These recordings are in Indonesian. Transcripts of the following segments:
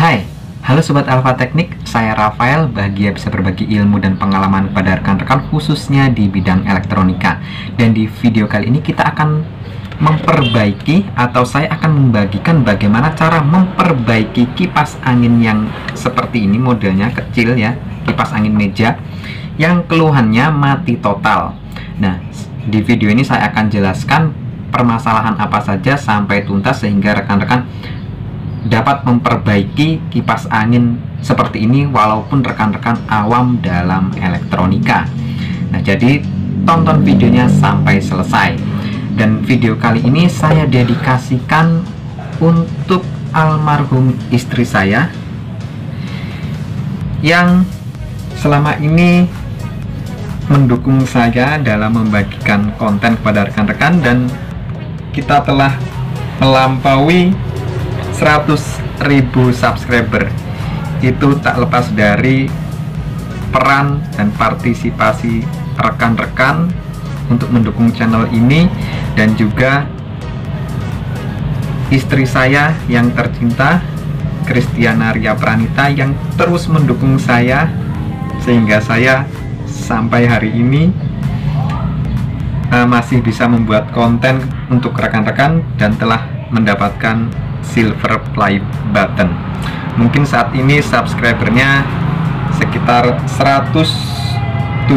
Hai, halo Sobat Alfa Teknik, saya Rafael, bahagia bisa berbagi ilmu dan pengalaman kepada rekan-rekan khususnya di bidang elektronika. Dan di video kali ini kita akan memperbaiki atau saya akan membagikan bagaimana cara memperbaiki kipas angin yang seperti ini, modelnya kecil ya, kipas angin meja yang keluhannya mati total. Nah, di video ini saya akan jelaskan permasalahan apa saja sampai tuntas sehingga rekan-rekan dapat memperbaiki kipas angin seperti ini walaupun rekan-rekan awam dalam elektronika. Nah, jadi tonton videonya sampai selesai. Dan video kali ini saya dedikasikan untuk almarhum istri saya yang selama ini mendukung saya dalam membagikan konten kepada rekan-rekan, dan kita telah melampaui 100.000 subscriber. Itu tak lepas dari peran dan partisipasi rekan-rekan untuk mendukung channel ini, dan juga istri saya yang tercinta, Kristiana Ria Pranita, yang terus mendukung saya sehingga saya sampai hari ini masih bisa membuat konten untuk rekan-rekan dan telah mendapatkan silver play button. Mungkin saat ini subscribernya sekitar 170.000.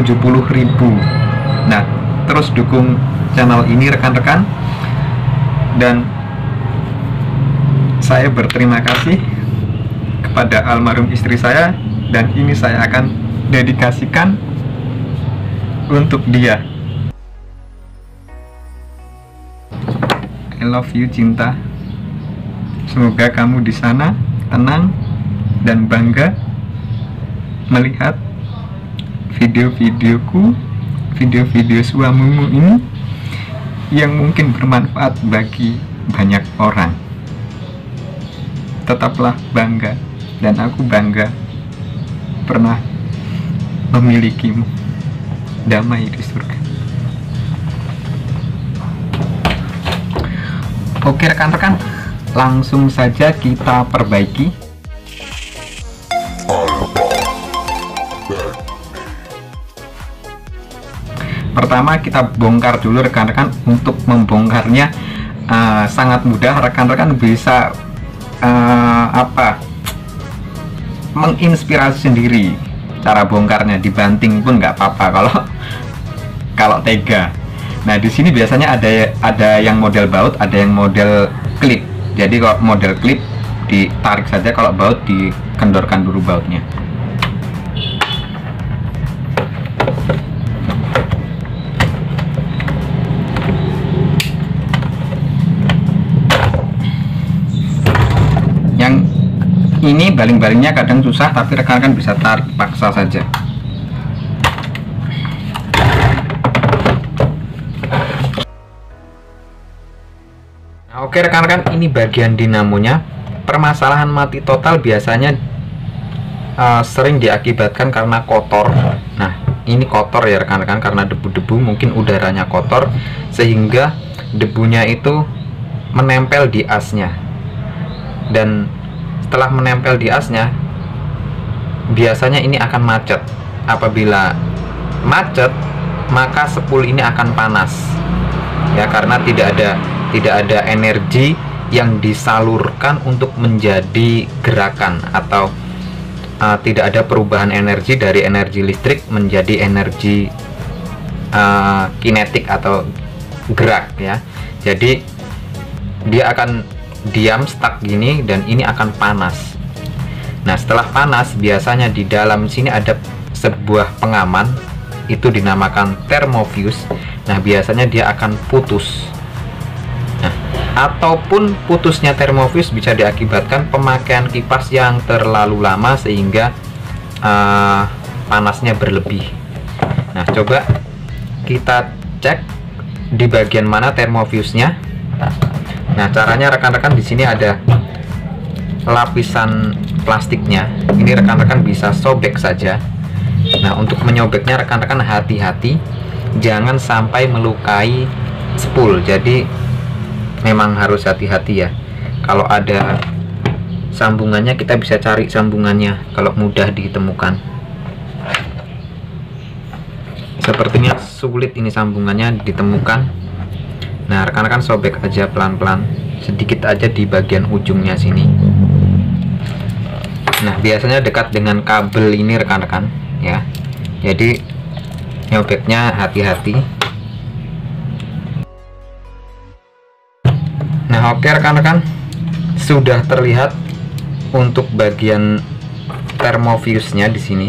Nah, terus dukung channel ini rekan-rekan, dan saya berterima kasih kepada almarhum istri saya, dan ini saya akan dedikasikan untuk dia. I love you cinta. Semoga kamu di sana tenang dan bangga melihat video-videoku, video-video suamimu ini yang mungkin bermanfaat bagi banyak orang. Tetaplah bangga, dan aku bangga pernah memilikimu. Damai di surga. Oke rekan-rekan, langsung saja kita perbaiki. Pertama kita bongkar dulu rekan-rekan. Untuk membongkarnya sangat mudah, rekan-rekan bisa menginspirasi sendiri cara bongkarnya, dibanting pun nggak apa-apa kalau tega. Nah, di sini biasanya ada yang model baut, ada yang model klip. Jadi kalau model klip ditarik saja, kalau baut dikendorkan dulu bautnya. Yang ini baling-balingnya kadang susah, tapi rekan-rekan bisa tarik paksa saja. Oke rekan-rekan, ini bagian dinamonya. Permasalahan mati total biasanya sering diakibatkan karena kotor. Nah, ini kotor ya rekan-rekan, karena debu-debu, mungkin udaranya kotor sehingga debunya itu menempel di asnya. Dan setelah menempel di asnya, biasanya ini akan macet. Apabila macet, maka spool ini akan panas ya, karena tidak ada energi yang disalurkan untuk menjadi gerakan, atau tidak ada perubahan energi dari energi listrik menjadi energi kinetik atau gerak ya. Jadi dia akan diam stuck gini, dan ini akan panas. Nah, setelah panas biasanya di dalam sini ada sebuah pengaman, itu dinamakan thermofuse. Nah, biasanya dia akan putus. Nah, ataupun putusnya thermofuse bisa diakibatkan pemakaian kipas yang terlalu lama sehingga panasnya berlebih. Nah, coba kita cek di bagian mana thermofuse-nya. Nah, caranya rekan-rekan, di sini ada lapisan plastiknya. Ini rekan-rekan bisa sobek saja. Nah, untuk menyobeknya rekan-rekan hati-hati, jangan sampai melukai spool. Jadi memang harus hati-hati ya. Kalau ada sambungannya, kita bisa cari sambungannya kalau mudah ditemukan. Sepertinya sulit ini sambungannya ditemukan. Nah, rekan-rekan sobek aja pelan-pelan, sedikit aja di bagian ujungnya sini. Nah, biasanya dekat dengan kabel ini rekan-rekan ya, jadi nyobeknya hati-hati. Nah, oke rekan-rekan, sudah terlihat untuk bagian termofuse-nya di sini.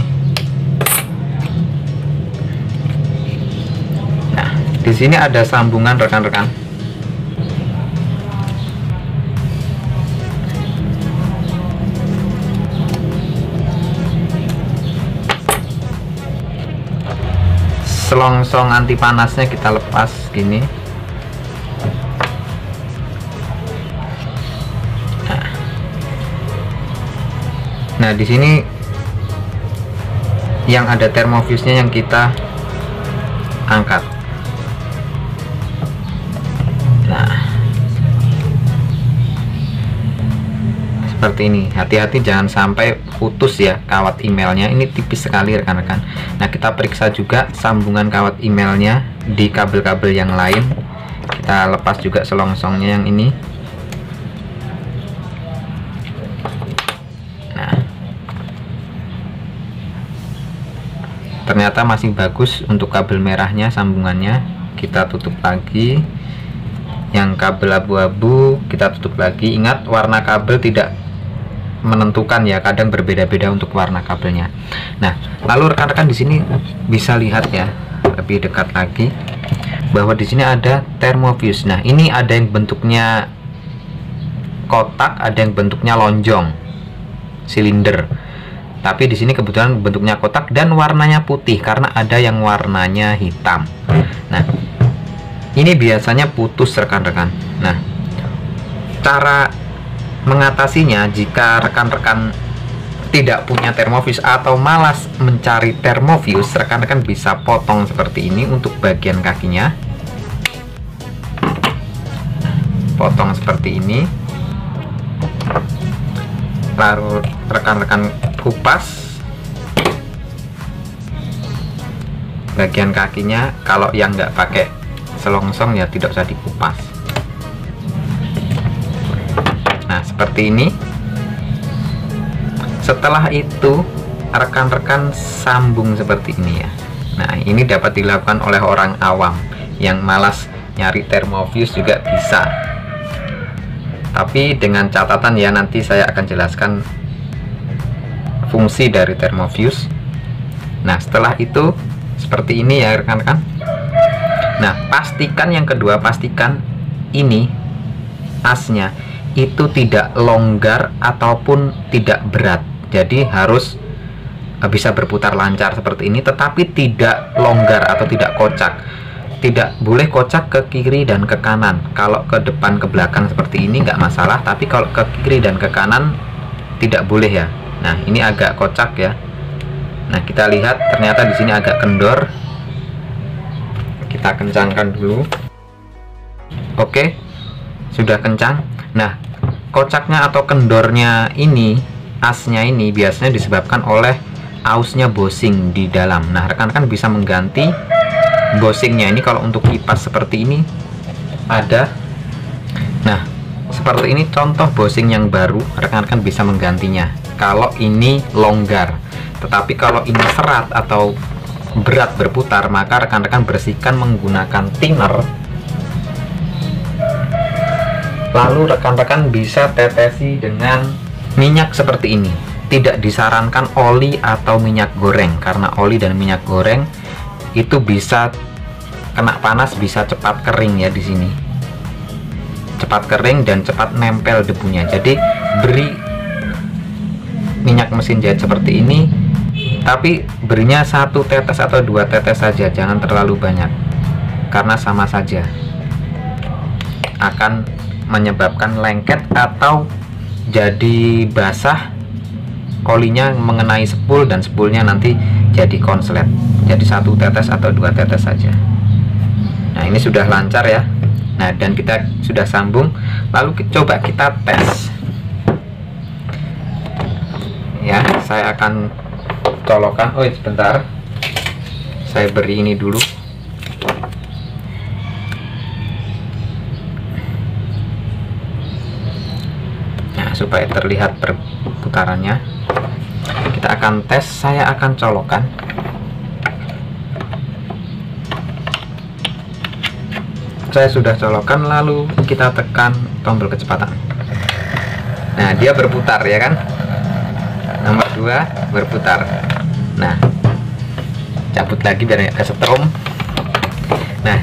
Nah, di sini ada sambungan rekan-rekan. Selongsong anti panasnya kita lepas gini. Nah, di sini yang ada termofuse-nya yang kita angkat. Nah, seperti ini. Hati-hati jangan sampai putus ya kawat emailnya. Ini tipis sekali rekan-rekan. Nah, kita periksa juga sambungan kawat emailnya di kabel-kabel yang lain. Kita lepas juga selongsongnya yang ini. Ternyata masih bagus untuk kabel merahnya, sambungannya kita tutup lagi. Yang kabel abu-abu kita tutup lagi. Ingat, warna kabel tidak menentukan ya, kadang berbeda-beda untuk warna kabelnya. Nah, lalu rekan-rekan di sini bisa lihat ya lebih dekat lagi bahwa di sini ada termofuse. Nah, ini ada yang bentuknya kotak, ada yang bentuknya lonjong, silinder. Tapi di sini kebetulan bentuknya kotak dan warnanya putih karena ada yang warnanya hitam. Nah, ini biasanya putus rekan-rekan. Nah, cara mengatasinya jika rekan-rekan tidak punya termofuse atau malas mencari termofuse, rekan-rekan bisa potong seperti ini untuk bagian kakinya. Potong seperti ini. Lalu rekan-rekan kupas bagian kakinya. Kalau yang nggak pakai selongsong ya tidak usah dikupas. Nah, seperti ini. Setelah itu rekan-rekan sambung seperti ini ya. Nah, ini dapat dilakukan oleh orang awam yang malas nyari termofuse juga bisa. Tapi dengan catatan ya, nanti saya akan jelaskan fungsi dari termofuse. Nah, setelah itu seperti ini ya rekan-rekan. Nah, pastikan yang kedua, pastikan ini asnya itu tidak longgar ataupun tidak berat. Jadi harus bisa berputar lancar seperti ini, tetapi tidak longgar atau tidak kocak. Tidak boleh kocak ke kiri dan ke kanan. Kalau ke depan ke belakang seperti ini nggak masalah, tapi kalau ke kiri dan ke kanan tidak boleh ya. Nah, ini agak kocak ya. Nah, kita lihat ternyata di sini agak kendor. Kita kencangkan dulu. Oke, sudah kencang. Nah, kocaknya atau kendornya ini, asnya ini biasanya disebabkan oleh ausnya bosing di dalam. Nah, rekan-rekan bisa mengganti bosingnya ini. Kalau untuk kipas seperti ini ada. Nah, seperti ini contoh bosing yang baru, rekan-rekan bisa menggantinya kalau ini longgar. Tetapi kalau ini serat atau berat berputar, maka rekan-rekan bersihkan menggunakan thinner. Lalu rekan-rekan bisa tetesi dengan minyak seperti ini. Tidak disarankan oli atau minyak goreng, karena oli dan minyak goreng itu bisa kena panas, bisa cepat kering ya di sini. Cepat kering dan cepat nempel debunya. Jadi beri minyak mesin jahit seperti ini, tapi berinya 1 tetes atau 2 tetes saja, jangan terlalu banyak, karena sama saja akan menyebabkan lengket atau jadi basah, olinya mengenai spool dan spoolnya nanti jadi konslet. Jadi 1 tetes atau 2 tetes saja. Nah, ini sudah lancar ya. Nah, dan kita sudah sambung. Lalu coba kita tes. saya akan colokkan. Oh sebentar, saya beri ini dulu. Nah, supaya terlihat perputarannya, kita akan tes. Saya akan colokkan. Saya sudah colokkan, lalu kita tekan tombol kecepatan. Nah, dia berputar ya kan. Nomor 2 berputar. Nah, cabut lagi biar nggak kesetrum. Nah,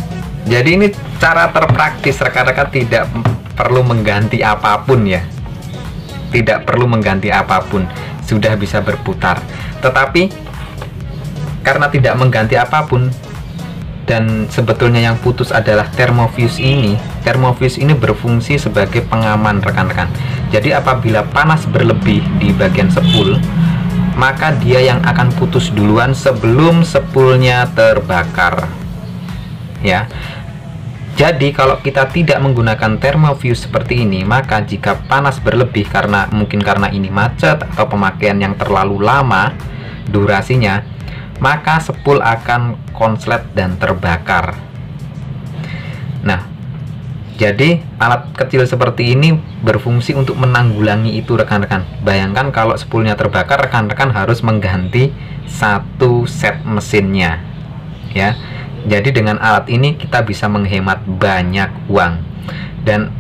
jadi ini cara terpraktis, rekan-rekan, tidak perlu mengganti apapun ya. Tidak perlu mengganti apapun, sudah bisa berputar. Tetapi karena tidak mengganti apapun, dan sebetulnya yang putus adalah thermofuse ini. Thermofuse ini berfungsi sebagai pengaman, rekan-rekan. Jadi apabila panas berlebih di bagian spool, maka dia yang akan putus duluan sebelum spoolnya terbakar ya. Jadi kalau kita tidak menggunakan thermofuse seperti ini, maka jika panas berlebih mungkin karena ini macet atau pemakaian yang terlalu lama durasinya, maka spool akan konslet dan terbakar. Nah, jadi alat kecil seperti ini berfungsi untuk menanggulangi itu, rekan-rekan. Bayangkan kalau spoolnya terbakar, rekan-rekan harus mengganti satu set mesinnya ya. Jadi dengan alat ini kita bisa menghemat banyak uang. Dan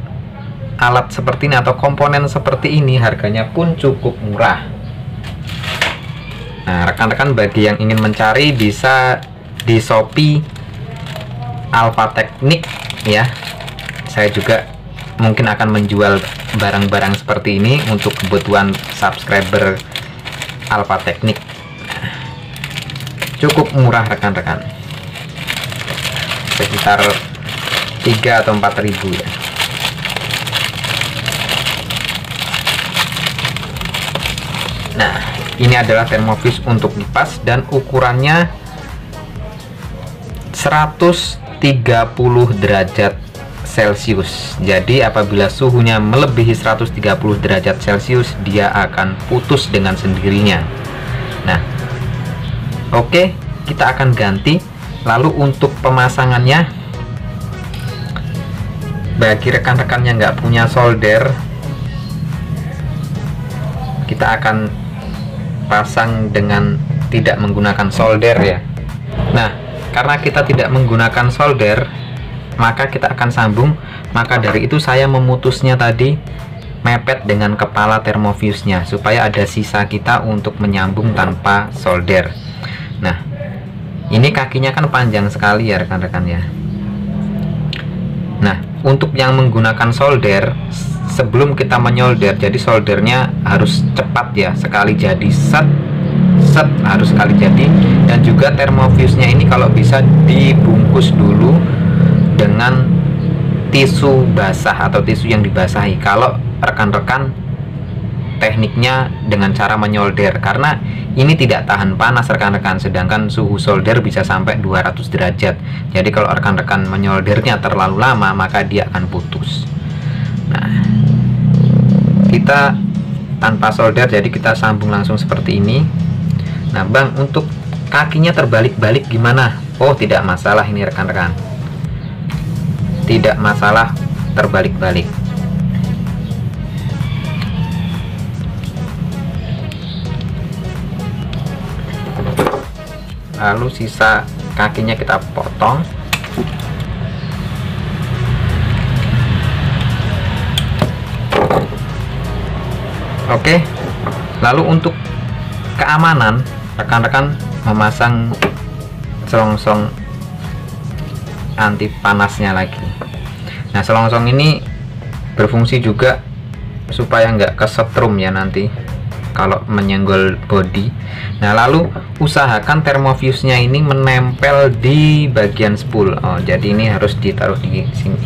alat seperti ini atau komponen seperti ini harganya pun cukup murah. Nah, rekan-rekan bagi yang ingin mencari bisa di Shopee Alpha Teknik ya. Saya juga mungkin akan menjual barang-barang seperti ini untuk kebutuhan subscriber Alpha Teknik. Cukup murah, rekan-rekan. Sekitar 3 atau 4 ribu ya. Nah, ini adalah thermofuse untuk kipas dan ukurannya 130 derajat Celcius. Jadi apabila suhunya melebihi 130 derajat Celcius, dia akan putus dengan sendirinya. Nah, oke, kita akan ganti. Lalu untuk pemasangannya, bagi rekan-rekan yang nggak punya solder, kita akan pasang dengan tidak menggunakan solder ya. Nah, karena kita tidak menggunakan solder, maka kita akan sambung. Maka dari itu saya memutusnya tadi mepet dengan kepala thermofuse-nya supaya ada sisa kita untuk menyambung tanpa solder. Nah, ini kakinya kan panjang sekali ya, rekan-rekan ya. Nah, untuk yang menggunakan solder, sebelum kita menyolder, jadi soldernya harus cepat ya, sekali jadi set harus sekali jadi. Dan juga thermofuse-nya ini kalau bisa dibungkus dulu dengan tisu basah atau tisu yang dibasahi kalau rekan-rekan tekniknya dengan cara menyolder, karena ini tidak tahan panas, rekan-rekan, sedangkan suhu solder bisa sampai 200 derajat. Jadi kalau rekan-rekan menyoldernya terlalu lama, maka dia akan putus. Nah, kita tanpa solder, jadi kita sambung langsung seperti ini. Nah, Bang, untuk kakinya terbalik-balik gimana? Oh, tidak masalah ini, rekan-rekan. Tidak masalah terbalik-balik. Lalu sisa kakinya kita potong. Oke. Lalu untuk keamanan, rekan-rekan memasang selongsong anti panasnya lagi. Nah, selongsong ini berfungsi juga supaya nggak kesetrum ya nanti kalau menyenggol bodi. Nah, lalu usahakan thermofuse-nya ini menempel di bagian spool. Oh, jadi ini harus ditaruh di sini.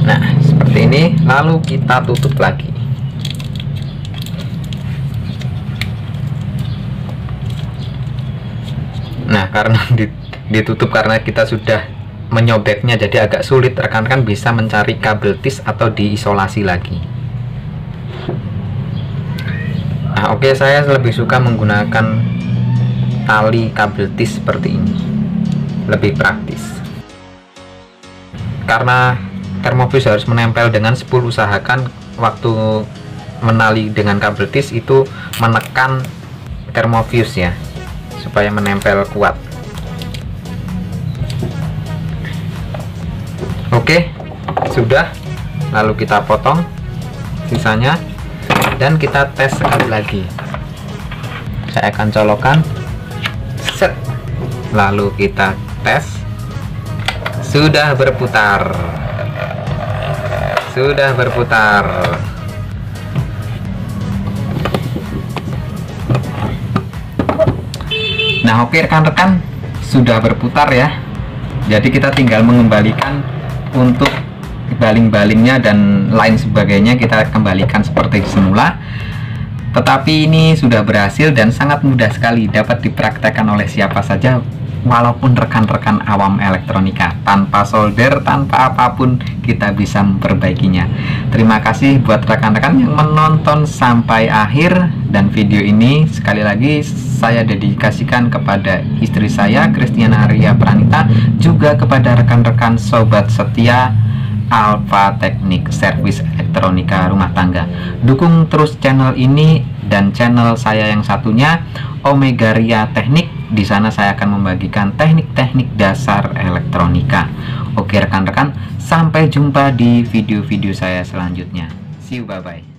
Nah, seperti ini. Lalu kita tutup lagi. karena ditutup karena kita sudah menyobeknya, jadi agak sulit. Rekan-rekan bisa mencari kabel tis atau diisolasi lagi. Nah, oke, saya lebih suka menggunakan tali kabel tis seperti ini, lebih praktis. Karena termofuse harus menempel dengan spool, usahakan waktu menali dengan kabel tis itu menekan termofuse ya, supaya menempel kuat. Oke, sudah. Lalu kita potong sisanya dan kita tes sekali lagi. Saya akan colokkan, set, lalu kita tes. Sudah berputar, sudah berputar. Nah, oke rekan-rekan, sudah berputar ya. Jadi kita tinggal mengembalikan untuk baling-balingnya dan lain sebagainya, kita kembalikan seperti semula. Tetapi ini sudah berhasil dan sangat mudah sekali, dapat dipraktekkan oleh siapa saja, walaupun rekan-rekan awam elektronika. Tanpa solder, tanpa apapun, kita bisa memperbaikinya. Terima kasih buat rekan-rekan yang menonton sampai akhir. Dan video ini sekali lagi saya dedikasikan kepada istri saya, Christiana Arya Pranita, juga kepada rekan-rekan sobat setia Alpha Teknik, servis elektronika rumah tangga. Dukung terus channel ini dan channel saya yang satunya, Omega Ria Teknik. Di sana saya akan membagikan teknik-teknik dasar elektronika. Oke rekan-rekan, sampai jumpa di video-video saya selanjutnya. See you, bye-bye.